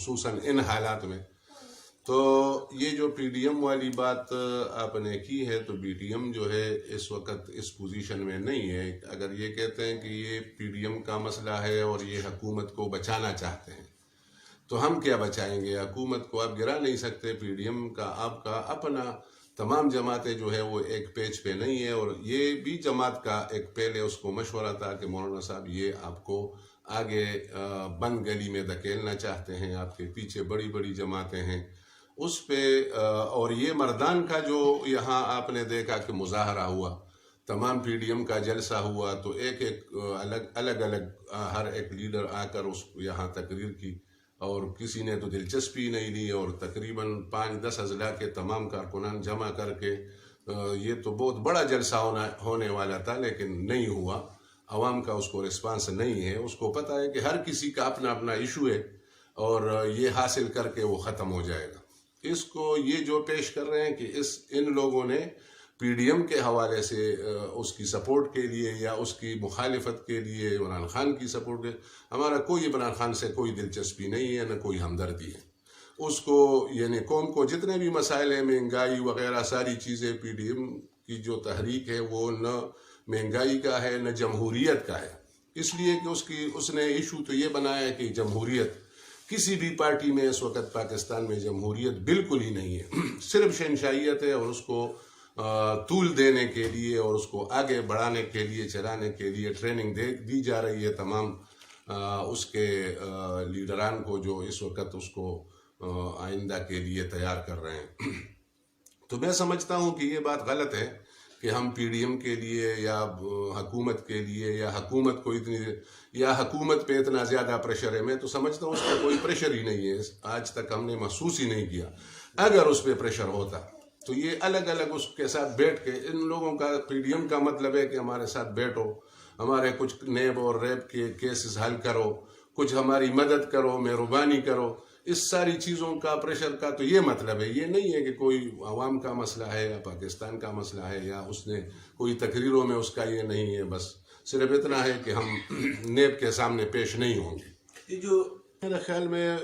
خصوصاً ان حالات میں. تو یہ جو پی ڈی ایم والی بات آپ نے کی ہے، تو پی ڈی ایم جو ہے اس وقت اس پوزیشن میں نہیں ہے. اگر یہ کہتے ہیں کہ یہ پی ڈی ایم کا مسئلہ ہے اور یہ حکومت کو بچانا چاہتے ہیں، تو ہم کیا بچائیں گے؟ حکومت کو آپ گرا نہیں سکتے. پی ڈی ایم کا آپ کا اپنا تمام جماعتیں جو ہے وہ ایک پیج پہ نہیں ہے، اور یہ بھی جماعت کا ایک پہلے اس کو مشورہ تھا کہ مولانا صاحب یہ آپ کو آگے بند گلی میں دھکیلنا چاہتے ہیں، آپ کے پیچھے بڑی بڑی جماعتیں ہیں اس پہ. اور یہ مردان کا جو یہاں آپ نے دیکھا کہ مظاہرہ ہوا، تمام پی ڈی ایم کا جلسہ ہوا، تو ایک الگ ہر ایک لیڈر آ کر اس یہاں تقریر کی، اور کسی نے تو دلچسپی نہیں لی، اور تقریباً 5-10 اضلاع کے تمام کارکنان جمع کر کے یہ تو بہت بڑا جلسہ ہونے والا تھا، لیکن نہیں ہوا. عوام کا اس کو رسپانس نہیں ہے. اس کو پتہ ہے کہ ہر کسی کا اپنا اپنا ایشو ہے، اور یہ حاصل کر کے وہ ختم ہو جائے گا. اس کو یہ جو پیش کر رہے ہیں کہ ان لوگوں نے پی ڈی ایم کے حوالے سے اس کی سپورٹ کے لیے یا اس کی مخالفت کے لیے عمران خان کی سپورٹ کے، ہمارا کوئی عمران خان سے کوئی دلچسپی نہیں ہے، نہ کوئی ہمدردی ہے. اس کو یعنی قوم کو جتنے بھی مسائل ہیں، مہنگائی وغیرہ ساری چیزیں، پی ڈی ایم کی جو تحریک ہے وہ نہ مہنگائی کا ہے نہ جمہوریت کا ہے. اس لیے کہ اس نے ایشو تو یہ بنایا ہے کہ جمہوریت، کسی بھی پارٹی میں اس وقت پاکستان میں جمہوریت بالکل ہی نہیں ہے، صرف شہنشاہیت ہے. اور اس کو طول دینے کے لیے اور اس کو آگے بڑھانے کے لیے، چلانے کے لیے ٹریننگ دی جا رہی ہے تمام اس کے لیڈران کو، جو اس وقت اس کو آئندہ کے لیے تیار کر رہے ہیں. تو میں سمجھتا ہوں کہ یہ بات غلط ہے کہ ہم پی ڈی ایم کے لیے یا حکومت کے لیے یا حکومت کو حکومت پہ اتنا زیادہ پریشر ہے. میں تو سمجھتا ہوں اس کا کوئی پریشر ہی نہیں ہے، آج تک ہم نے محسوس ہی نہیں کیا. اگر اس پہ پریشر ہوتا تو یہ الگ اس کے ساتھ بیٹھ کے، ان لوگوں کا پی ڈی ایم کا مطلب ہے کہ ہمارے ساتھ بیٹھو، ہمارے کچھ نیب اور ریب کے کیسز حل کرو، کچھ ہماری مدد کرو، مہربانی کرو. اس ساری چیزوں کا پریشر کا تو یہ مطلب ہے. یہ نہیں ہے کہ کوئی عوام کا مسئلہ ہے یا پاکستان کا مسئلہ ہے، یا اس نے کوئی تقریروں میں اس کا یہ نہیں ہے. بس صرف اتنا ہے کہ ہم نیب کے سامنے پیش نہیں ہوں گے. یہ جو میرے خیال میں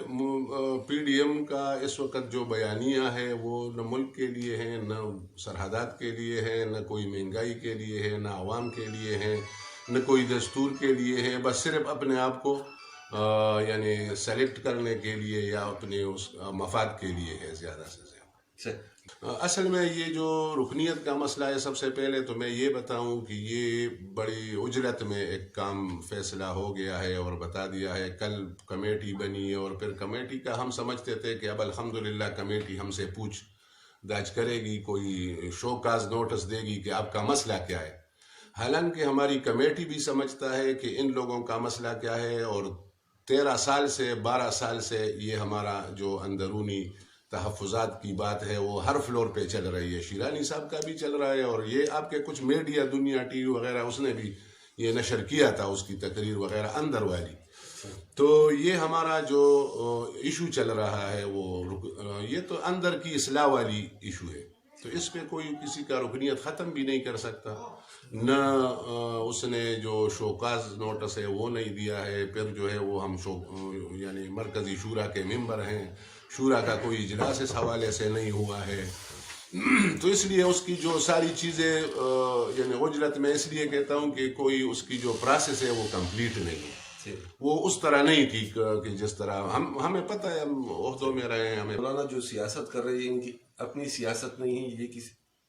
پی ڈی ایم کا اس وقت جو بیانیہ ہے وہ نہ ملک کے لیے ہے، نہ سرحدات کے لیے ہے، نہ کوئی مہنگائی کے لیے ہے، نہ عوام کے لیے ہے، نہ کوئی دستور کے لیے ہے. بس صرف اپنے آپ کو یعنی سلیکٹ کرنے کے لیے یا اپنے اس مفاد کے لیے ہے زیادہ سے زیادہ. اصل میں یہ جو رکنیت کا مسئلہ ہے، سب سے پہلے تو میں یہ بتاؤں کہ یہ بڑی اجرت میں ایک کام فیصلہ ہو گیا ہے اور بتا دیا ہے. کل کمیٹی بنی، اور پھر کمیٹی کا ہم سمجھتے تھے کہ اب الحمدللہ کمیٹی ہم سے پوچھ داچھ کرے گی، کوئی شو کاز نوٹس دے گی کہ آپ کا مسئلہ کیا ہے. حالانکہ ہماری کمیٹی بھی سمجھتا ہے کہ ان لوگوں کا مسئلہ کیا ہے، اور 12 سال سے یہ ہمارا جو اندرونی تحفظات کی بات ہے وہ ہر فلور پہ چل رہی ہے. شیرانی صاحب کا بھی چل رہا ہے، اور یہ آپ کے کچھ میڈیا، دنیا ٹی وی وغیرہ، اس نے بھی یہ نشر کیا تھا اس کی تقریر وغیرہ اندر والی. تو یہ ہمارا جو ایشو چل رہا ہے وہ یہ تو اندر کی اصلاح والی ایشو ہے. تو اس پہ کوئی کسی کا رکنیت ختم بھی نہیں کر سکتا. نہ اس نے جو شوکاز نوٹس ہے وہ نہیں دیا ہے. پھر جو ہے وہ ہم یعنی مرکزی شورا کے ممبر ہیں، شورا کا کوئی اجلاس اس حوالے سے نہیں ہوا ہے. تو اس لیے اس کی جو ساری چیزیں یعنی اجرت میں اس لیے کہتا ہوں کہ کوئی اس کی جو پروسیس ہے وہ کمپلیٹ نہیں ہے. وہ اس طرح نہیں تھی کہ جس طرح ہمیں پتہ ہے، ہم عہدوں میں رہے ہیں. ہمیں مولانا جو سیاست کر رہے ہیں ان کی اپنی سیاست نہیں ہے، یہ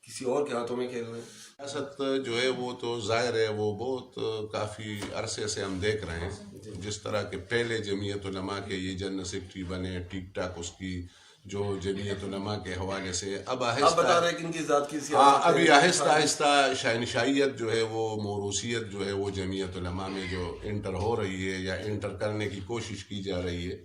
کسی اور کے ہاتھوں میں کھیل رہے ہیں. سیاست جو ہے وہ تو ظاہر ہے، وہ بہت کافی عرصے سے ہم دیکھ رہے ہیں. جس طرح کہ پہلے جمعیت علماء کے یہ جنرل سیکرٹری بنے، ٹھیک ٹھاک اس کی جو جمعیت علماء کے حوالے سے اب آپ بتا رہے ہیں کہ ان کی ذات کی سیاست ابھی آہستہ آہستہ شہنشاہیت جو ہے وہ، موروثیت جو ہے وہ جمعیت علماء میں جو انٹر ہو رہی ہے یا انٹر کرنے کی کوشش کی جا رہی ہے.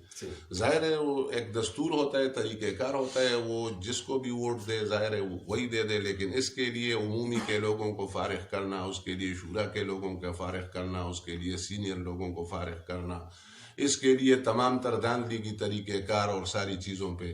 ظاہر ہے وہ ایک دستور ہوتا ہے، طریقہ کار ہوتا ہے، وہ جس کو بھی ووٹ دے ظاہر ہے وہی دے دے. لیکن اس کے لیے عمومی کے لوگوں کو فارغ کرنا، اس کے لیے شورا کے لوگوں کو فارغ کرنا، اس کے لیے سینئر لوگوں کو فارغ کرنا، اس کے لیے تمام تر دھاندلی کی طریقہ کار اور ساری چیزوں پہ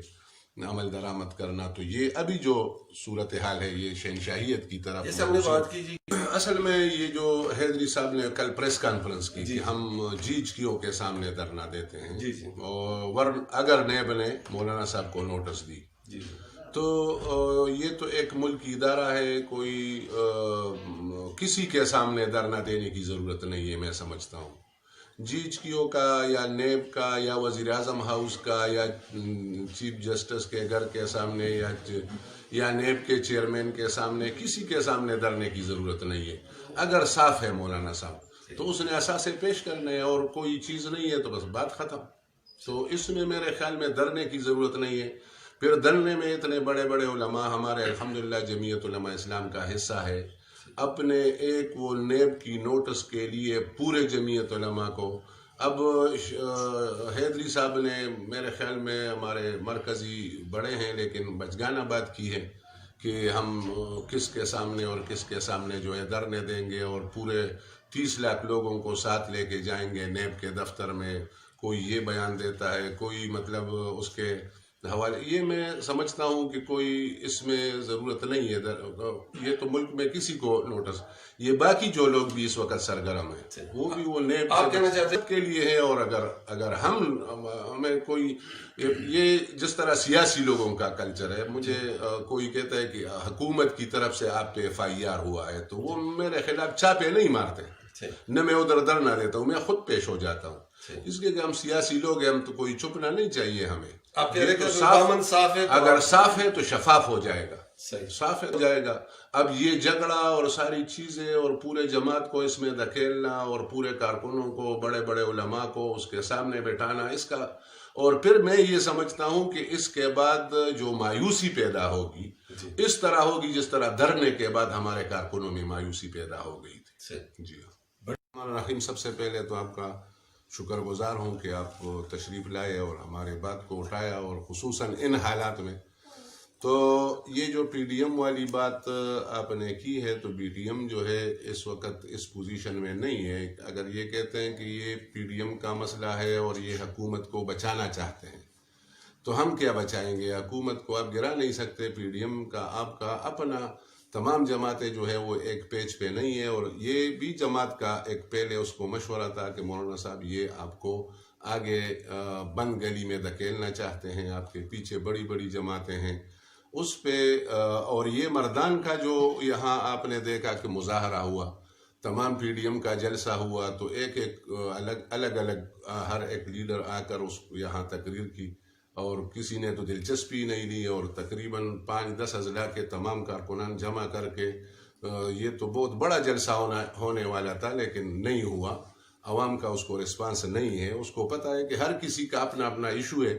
عمل درآمد کرنا. تو یہ ابھی جو صورتحال ہے یہ شہنشاہیت کی طرف. جیسے ہم نے بات کی جی اصل میں یہ جو حیدری صاحب نے کل پریس کانفرنس کی کہ ہم GHQ کے سامنے دھرنا دیتے ہیں، جی جی اور اگر نیب نے مولانا صاحب کو نوٹس دی جی تو یہ تو ایک ملکی ادارہ ہے، کوئی کسی کے سامنے دھرنا دینے کی ضرورت نہیں ہے، میں سمجھتا ہوں۔ GHQ کا یا نیب کا یا وزیر اعظم ہاؤس کا یا چیف جسٹس کے گھر کے سامنے یا نیب کے چیئرمین کے سامنے کسی کے سامنے دھرنے کی ضرورت نہیں ہے۔ اگر صاف ہے مولانا صاحب تو اس نے اثاثے پیش کرنے ہیں، اور کوئی چیز نہیں ہے تو بس بات ختم۔ تو اس میں میرے خیال میں دھرنے کی ضرورت نہیں ہے۔ پھر دھرنے میں اتنے بڑے بڑے علماء ہمارے الحمدللہ جمعیت علماء اسلام کا حصہ ہے، اپنے ایک وہ نیب کی نوٹس کے لیے پورے جمعیت علماء کو، اب حیدری صاحب نے میرے خیال میں ہمارے مرکزی بڑے ہیں لیکن بچگانہ بات کی ہے کہ ہم کس کے سامنے اور کس کے سامنے جو ہے دھرنے دیں گے، اور پورے 30 لاکھ لوگوں کو ساتھ لے کے جائیں گے نیب کے دفتر میں۔ کوئی یہ بیان دیتا ہے، کوئی مطلب اس کے حوالے، یہ میں سمجھتا ہوں کہ کوئی اس میں ضرورت نہیں ہے۔ یہ تو ملک میں کسی کو نوٹس، یہ باقی جو لوگ بھی اس وقت سرگرم ہیں وہ بھی وہ نیب کے لیے ہے، اور اگر ہمیں کوئی یہ جس طرح سیاسی لوگوں کا کلچر ہے، مجھے کوئی کہتا ہے کہ حکومت کی طرف سے آپ پہ FIR ہوا ہے تو وہ میرے خلاف چھاپے نہیں مارتے، نہ میں ادھر دھرنا دیتا ہوں، میں خود پیش ہو جاتا ہوں۔ اس لیے کہ ہم سیاسی لوگ ہیں، ہم تو کوئی چھپنا نہیں چاہیے ہمیں۔ آپ کہہ رہے کہ صاف ہے، اگر صاف ہے تو شفاف ہو جائے گا، صحیح صاف ہو جائے گا۔ اب یہ جھگڑا اور ساری چیزیں اور پورے جماعت کو اس میں دھکیلنا اور پورے کارکنوں کو، بڑے بڑے علماء کو اس کے سامنے بٹھانا، اس کا، اور پھر میں یہ سمجھتا ہوں کہ اس کے بعد جو مایوسی پیدا ہوگی اس طرح ہوگی جس طرح دھرنے کے بعد ہمارے کارکنوں میں مایوسی پیدا ہو گئی تھی۔ جی ہاں، سب سے پہلے تو آپ کا شکر گزار ہوں کہ آپ تشریف لائے اور ہمارے بات کو اٹھایا، اور خصوصاً ان حالات میں۔ تو یہ جو PDM والی بات آپ نے کی ہے، تو BTM جو ہے اس وقت اس پوزیشن میں نہیں ہے۔ اگر یہ کہتے ہیں کہ یہ PDM کا مسئلہ ہے اور یہ حکومت کو بچانا چاہتے ہیں، تو ہم کیا بچائیں گے؟ حکومت کو آپ گرا نہیں سکتے۔ PDM کا آپ کا اپنا تمام جماعتیں جو ہے وہ ایک پیج پہ نہیں ہے، اور یہ بھی جماعت کا ایک پہلے اس کو مشورہ تھا کہ مولانا صاحب یہ آپ کو آگے بند گلی میں دھکیلنا چاہتے ہیں، آپ کے پیچھے بڑی بڑی جماعتیں ہیں اس پہ، اور یہ مردان کا جو یہاں آپ نے دیکھا کہ مظاہرہ ہوا، تمام PDM کا جلسہ ہوا، تو ایک الگ ہر ایک لیڈر آ کر اس یہاں تقریر کی، اور کسی نے تو دلچسپی نہیں لی، اور تقریباً 5-10 اضلاع کے تمام کارکنان جمع کر کے یہ تو بہت بڑا جلسہ ہونے والا تھا لیکن نہیں ہوا۔ عوام کا اس کو رسپانس نہیں ہے، اس کو پتہ ہے کہ ہر کسی کا اپنا اپنا ایشو ہے،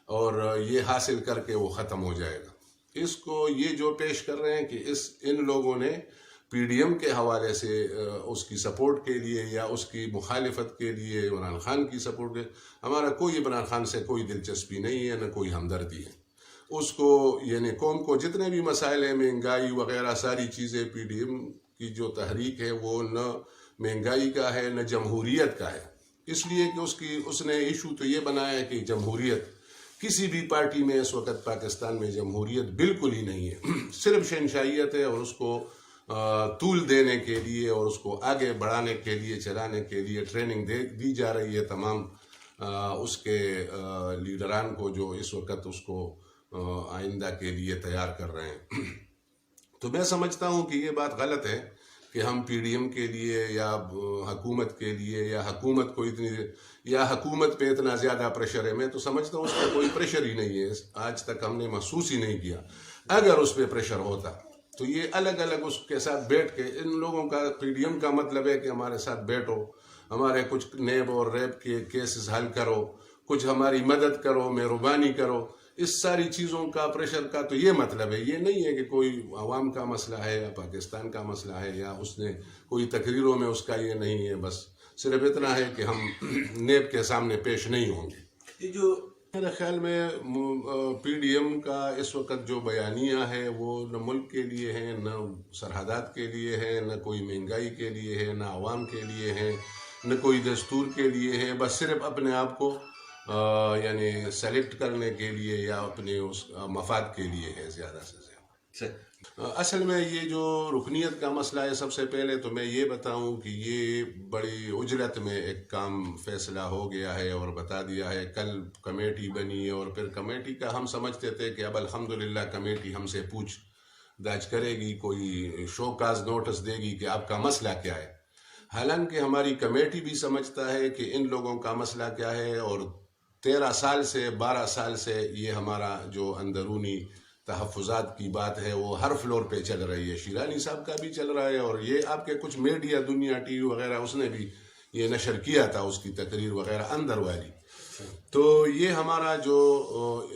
اور یہ حاصل کر کے وہ ختم ہو جائے گا۔ اس کو یہ جو پیش کر رہے ہیں کہ ان لوگوں نے PDM کے حوالے سے اس کی سپورٹ کے لیے یا اس کی مخالفت کے لیے عمران خان کی سپورٹ کے، ہمارا کوئی عمران خان سے کوئی دلچسپی نہیں ہے، نہ کوئی ہمدردی ہے۔ اس کو یعنی قوم کو جتنے بھی مسائل ہیں، مہنگائی وغیرہ ساری چیزیں، PDM کی جو تحریک ہے وہ نہ مہنگائی کا ہے نہ جمہوریت کا ہے، اس لیے کہ اس نے ایشو تو یہ بنایا ہے کہ جمہوریت، کسی بھی پارٹی میں اس وقت پاکستان میں جمہوریت بالکل ہی نہیں ہے، صرف شہنشاہیت ہے، اور اس کو طول دینے کے لیے اور اس کو آگے بڑھانے کے لیے، چلانے کے لیے ٹریننگ دی جا رہی ہے تمام اس کے لیڈران کو، جو اس وقت اس کو آئندہ کے لیے تیار کر رہے ہیں۔ تو میں سمجھتا ہوں کہ یہ بات غلط ہے کہ ہم PDM کے لیے یا حکومت کے لیے یا حکومت کو یا حکومت پہ اتنا زیادہ پریشر ہے۔ میں تو سمجھتا ہوں اس پہ کوئی پریشر ہی نہیں ہے، آج تک ہم نے محسوس ہی نہیں کیا۔ اگر اس پہ پریشر ہوتا تو یہ الگ اس کے ساتھ بیٹھ کے، ان لوگوں کا PDM کا مطلب ہے کہ ہمارے ساتھ بیٹھو، ہمارے کچھ نیب اور ریپ کے کیسز حل کرو، کچھ ہماری مدد کرو، مہربانی کرو، اس ساری چیزوں کا پریشر کا تو یہ مطلب ہے۔ یہ نہیں ہے کہ کوئی عوام کا مسئلہ ہے یا پاکستان کا مسئلہ ہے، یا اس نے کوئی تقریروں میں اس کا یہ نہیں ہے، بس صرف اتنا ہے کہ ہم نیب کے سامنے پیش نہیں ہوں گے۔ یہ جو میرے خیال میں PDM کا اس وقت جو بیانیہ ہے وہ نہ ملک کے لیے ہے، نہ سرحدات کے لیے ہے، نہ کوئی مہنگائی کے لیے ہے، نہ عوام کے لیے ہے، نہ کوئی دستور کے لیے ہے، بس صرف اپنے آپ کو یعنی سلیکٹ کرنے کے لیے یا اپنے اس مفاد کے لیے ہے زیادہ سے زیادہ۔ اصل میں یہ جو رکنیت کا مسئلہ ہے، سب سے پہلے تو میں یہ بتاؤں کہ یہ بڑی عجلت میں ایک کام فیصلہ ہو گیا ہے اور بتا دیا ہے. کل کمیٹی بنی اور پھر کمیٹی کا ہم سمجھتے تھے کہ اب الحمدللہ کمیٹی ہم سے پوچھ داچھ کرے گی، کوئی شوکاز نوٹس دے گی کہ آپ کا مسئلہ کیا ہے. حالانکہ ہماری کمیٹی بھی سمجھتا ہے کہ ان لوگوں کا مسئلہ کیا ہے، اور 13 سال سے 12 سال سے یہ ہمارا جو اندرونی تحفظات کی بات ہے وہ ہر فلور پہ چل رہی ہے. شیرانی صاحب کا بھی چل رہا ہے، اور یہ آپ کے کچھ میڈیا دنیا ٹی وی وغیرہ اس نے بھی یہ نشر کیا تھا، اس کی تقریر وغیرہ اندر والی. تو یہ ہمارا جو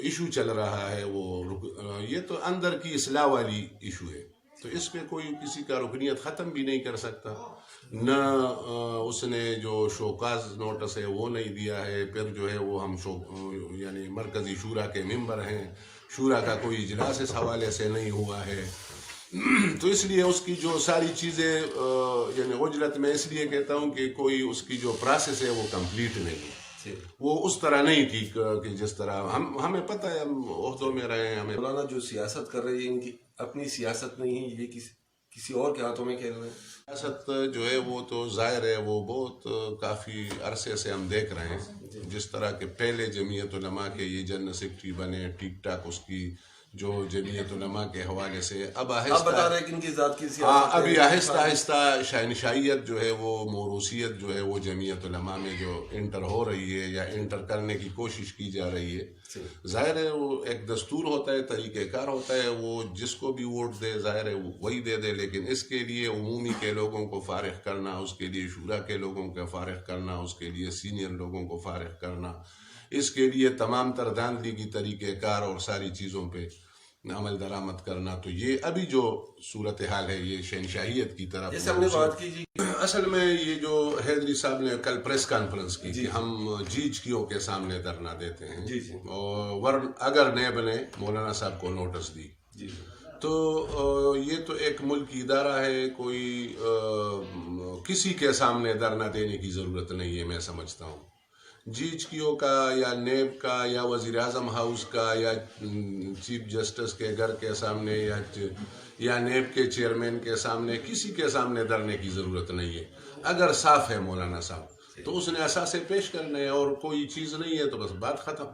ایشو چل رہا ہے وہ یہ تو اندر کی اصلاح والی ایشو ہے. تو اس پہ کوئی کسی کا رکنیت ختم بھی نہیں کر سکتا. نہ اس نے جو شوکاز نوٹس ہے وہ نہیں دیا ہے. پھر جو ہے وہ ہم یعنی مرکزی شورا کے ممبر ہیں، شورا کا کوئی اجلاس اس حوالے سے نہیں ہوا ہے. تو اس لیے اس کی جو ساری چیزیں یعنی عجلت میں اس لیے کہتا ہوں کہ کوئی اس کی جو پروسیس ہے وہ کمپلیٹ نہیں ہے. وہ اس طرح نہیں تھی کہ جس طرح ہمیں پتہ ہے، ہم عہدوں میں رہے ہیں. ہمیں مولانا جو سیاست کر رہی ہے ان کی اپنی سیاست نہیں ہے، یہ کسی اور کے ہاتھوں میں کھیل رہے ہیں. سیاست جو ہے وہ تو ظاہر ہے وہ بہت کافی عرصے سے ہم دیکھ رہے ہیں. جس طرح کہ پہلے جمعیت علماء کے یہ جنرل سیکرٹری بنے، ٹھیک ٹھاک اس کی جو جمعیت علماء کے حوالے سے اب آپ بتا رہے ہیں کہ ان کی ذات کی ہاں سیاست ابھی آہستہ آہستہ شہنشائیت جو ہے وہ موروثیت جو ہے وہ جمعیت علماء میں جو انٹر ہو رہی ہے یا انٹر کرنے کی کوشش کی جا رہی ہے. ظاہر ہے وہ ایک دستور ہوتا ہے، طریقہ کار ہوتا ہے، وہ جس کو بھی ووٹ دے ظاہر ہے وہی دے دے. لیکن اس کے لیے عمومی کے لوگوں کو فارغ کرنا، اس کے لیے شورا کے لوگوں کو فارغ کرنا، اس کے لیے سینئر لوگوں کو فارغ کرنا، اس کے لیے تمام تر دھاندلی کی طریقہ کار اور ساری چیزوں پہ عمل درآمد کرنا. تو یہ ابھی جو صورتحال ہے یہ شہنشاہیت کی طرف. جیسے ہم نے بات کی اصل میں یہ جو حیدری صاحب نے کل پریس کانفرنس کی کہ ہم GHQ کے سامنے دھرنا دیتے ہیں، اور اگر نیب نے مولانا صاحب کو نوٹس دی تو یہ تو ایک ملکی ادارہ ہے، کوئی کسی کے سامنے دھرنا دینے کی ضرورت نہیں ہے. میں سمجھتا ہوں GHQ کا یا نیب کا یا وزیر اعظم ہاؤس کا یا چیف جسٹس کے گھر کے سامنے یا نیب کے چیئرمین کے سامنے کسی کے سامنے دھرنے کی ضرورت نہیں ہے. اگر صاف ہے مولانا صاحب تو اس نے اثاثے پیش کرنے ہیں، اور کوئی چیز نہیں ہے تو بس بات ختم.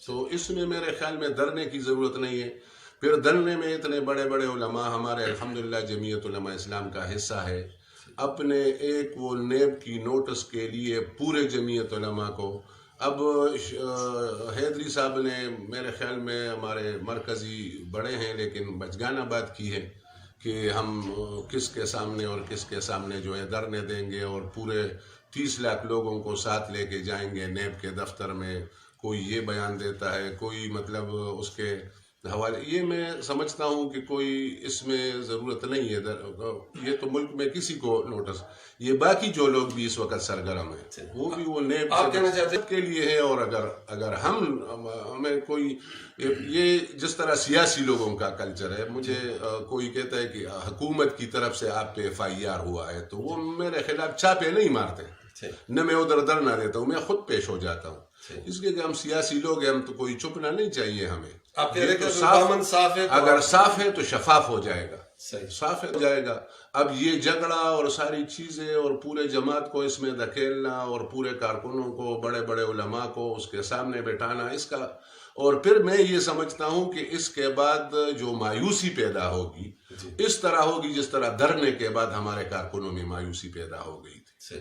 تو اس میں میرے خیال میں دھرنے کی ضرورت نہیں ہے. پھر دھرنے میں اتنے بڑے بڑے علماء ہمارے الحمدللہ جمعیت علماء اسلام کا حصہ ہے. اپنے ایک وہ نیب کی نوٹس کے لیے پورے جمعیت علماء کو، اب حیدری صاحب نے میرے خیال میں ہمارے مرکزی بڑے ہیں لیکن بچگانہ بات کی ہے کہ ہم کس کے سامنے اور کس کے سامنے جو ہے دھرنے دیں گے، اور پورے 30 لاکھ لوگوں کو ساتھ لے کے جائیں گے نیب کے دفتر میں. کوئی یہ بیان دیتا ہے، کوئی مطلب اس کے حوالے. یہ میں سمجھتا ہوں کہ کوئی اس میں ضرورت نہیں ہے. یہ تو ملک میں کسی کو نوٹس، یہ باقی جو لوگ بھی اس وقت سرگرم ہیں وہ بھی وہ نیب کے لیے ہے. اور اگر ہمیں کوئی یہ جس طرح سیاسی لوگوں کا کلچر ہے، مجھے کوئی کہتا ہے کہ حکومت کی طرف سے آپ پہ FIR ہوا ہے تو وہ میرے خلاف چھاپے نہیں مارتے، نہ میں ادھر دھرنا دیتا ہوں، میں خود پیش ہو جاتا ہوں. اس لیے کہ ہم سیاسی لوگ ہیں، ہم تو کوئی چھپنا نہیں چاہیے ہمیں. آپ کہہ رہے کہ اگر صاف ہے تو شفاف ہو جائے گا، صاف ہو جائے گا. اب یہ جھگڑا اور ساری چیزیں اور پورے جماعت کو اس میں دھکیلنا اور پورے کارکنوں کو، بڑے بڑے علماء کو اس کے سامنے بٹھانا، اس کا، اور پھر میں یہ سمجھتا ہوں کہ اس کے بعد جو مایوسی پیدا ہوگی اس طرح ہوگی جس طرح دھرنے کے بعد ہمارے کارکنوں میں مایوسی پیدا ہو گئی تھی.